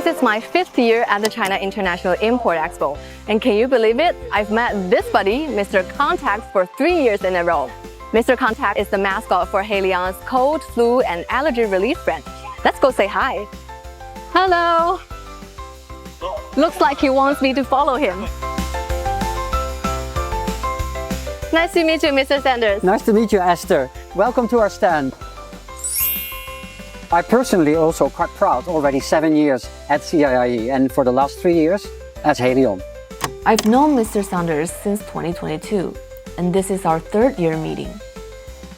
This is my 5th year at the China International Import Expo. And can you believe it? I've met this buddy, Mr. Contact, for 3 years in a row. Mr. Contact is the mascot for Haleon's cold, flu, and allergy relief brand. Let's go say hi. Hello. Looks like he wants me to follow him. Nice to meet you, Mr. Sanders. Nice to meet you, Esther. Welcome to our stand. I personally also quite proud, already 7 years at CIIE and for the last 3 years at Haleon. I've known Mr. Sanders since 2022, and this is our 3rd year meeting.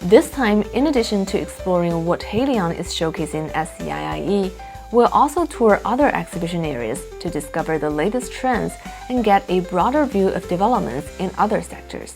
This time, in addition to exploring what Haleon is showcasing at CIIE, we'll also tour other exhibition areas to discover the latest trends and get a broader view of developments in other sectors.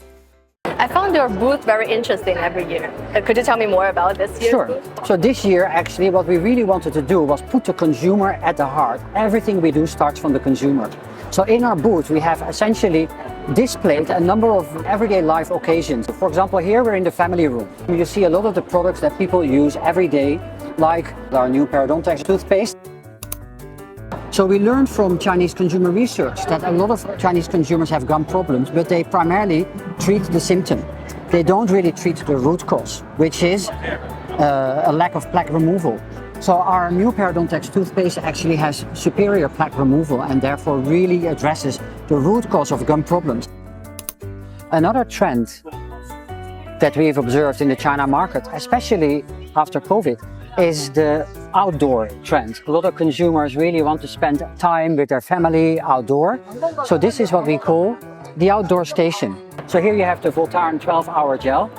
I found your booth very interesting every year. Could you tell me more about this year's booth? Sure. So this year, actually, what we really wanted to do was put the consumer at the heart. Everything we do starts from the consumer. So in our booth, we have essentially displayed a number of everyday life occasions. For example, here we're in the family room. You see a lot of the products that people use every day, like our new parodontax toothpaste. So we learned from Chinese consumer research that a lot of Chinese consumers have gum problems, but they primarily treat the symptom. They don't really treat the root cause, which is a lack of plaque removal. So our new parodontax toothpaste actually has superior plaque removal and therefore really addresses the root cause of gum problems. Another trend that we've observed in the China market, especially after COVID, is the outdoor trend. A lot of consumers really want to spend time with their family outdoor. So this is what we call the outdoor station. So here you have the Voltaren 12-hour gel.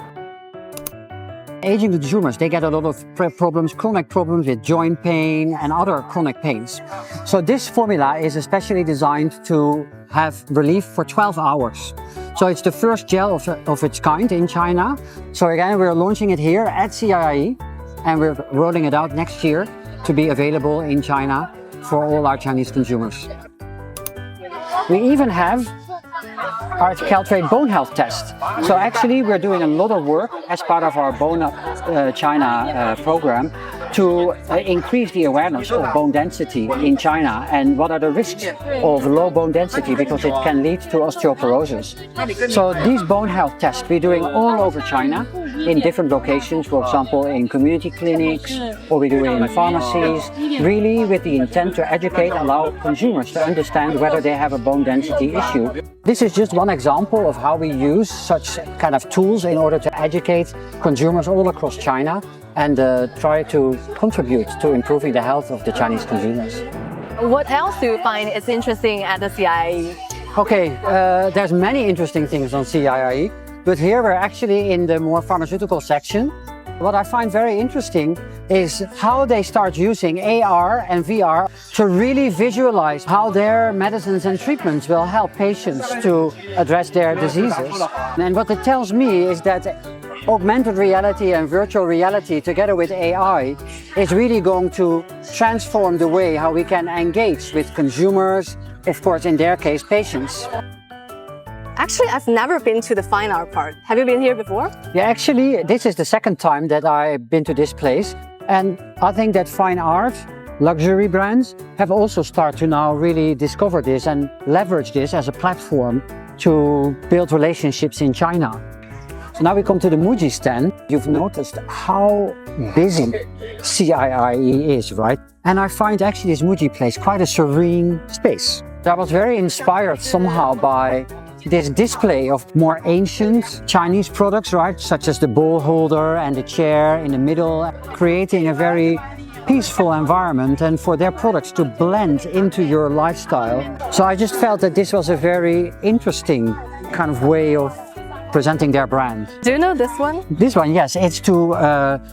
Aging consumers, they get a lot of problems, chronic problems with joint pain and other chronic pains. So this formula is especially designed to have relief for 12 hours. So it's the first gel of its kind in China. So again, we're launching it here at CIIE. And we're rolling it out next year to be available in China for all our Chinese consumers. We even have our Caltrate bone health test. So actually we're doing a lot of work as part of our Bone China program to increase the awareness of bone density in China and what are the risks of low bone density, because it can lead to osteoporosis. So these bone health tests we're doing all over China in different locations, for example in community clinics, or we do it in pharmacies, really with the intent to educate, allow consumers to understand whether they have a bone density issue. This is just one example of how we use such kind of tools in order to educate consumers all across China and try to contribute to improving the health of the Chinese consumers. What else do you find is interesting at the CIIE? Okay, there's many interesting things on CIIE, but here we're actually in the more pharmaceutical section. What I find very interesting is how they start using AR and VR to really visualize how their medicines and treatments will help patients to address their diseases. And what it tells me is that augmented reality and virtual reality together with AI is really going to transform the way how we can engage with consumers, of course in their case patients. Actually, I've never been to the fine art part. Have you been here before? Yeah, actually, this is the 2nd time that I've been to this place. And I think that fine art, luxury brands have also started to now really discover this and leverage this as a platform to build relationships in China. So now we come to the Muji stand. You've noticed how busy CIIE is, right? And I find actually this Muji place quite a serene space. I was very inspired somehow by this display of more ancient Chinese products, right? Such as the bowl holder and the chair in the middle, creating a very peaceful environment and for their products to blend into your lifestyle. So I just felt that this was a very interesting kind of way of presenting their brand. Do you know this one? This one, yes, it's to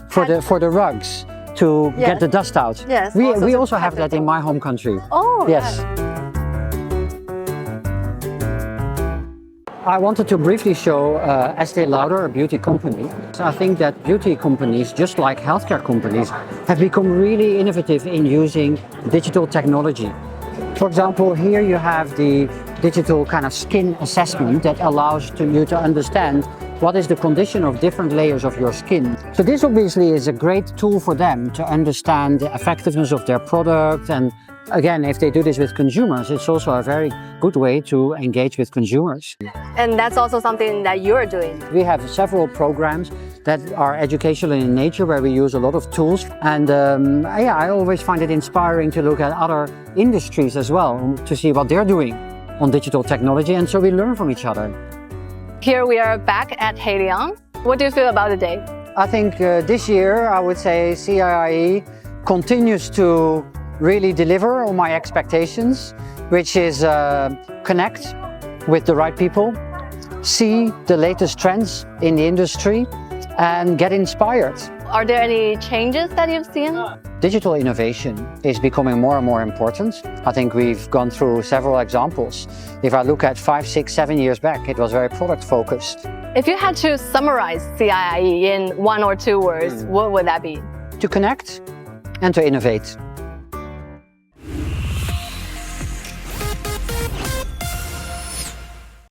for the rugs to get the dust out. Yes. We also have that in my home country. Oh, yes. I wanted to briefly show Estee Lauder, a beauty company. So I think that beauty companies, just like healthcare companies, have become really innovative in using digital technology. For example, here you have the digital kind of skin assessment that allows you to understand what is the condition of different layers of your skin. So this obviously is a great tool for them to understand the effectiveness of their product and Again, if they do this with consumers, it's also a very good way to engage with consumers. And that's also something that you're doing. We have several programs that are educational in nature where we use a lot of tools. And I always find it inspiring to look at other industries as well to see what they're doing on digital technology. And so we learn from each other. Here we are back at Haleon. What do you feel about the day? I think this year, I would say CIIE continues to really deliver on my expectations, which is connect with the right people, see the latest trends in the industry, and get inspired. Are there any changes that you've seen? Digital innovation is becoming more and more important. I think we've gone through several examples. If I look at 5, 6, 7 years back, it was very product focused. If you had to summarize CIIE in 1 or 2 words, what would that be? To connect and to innovate.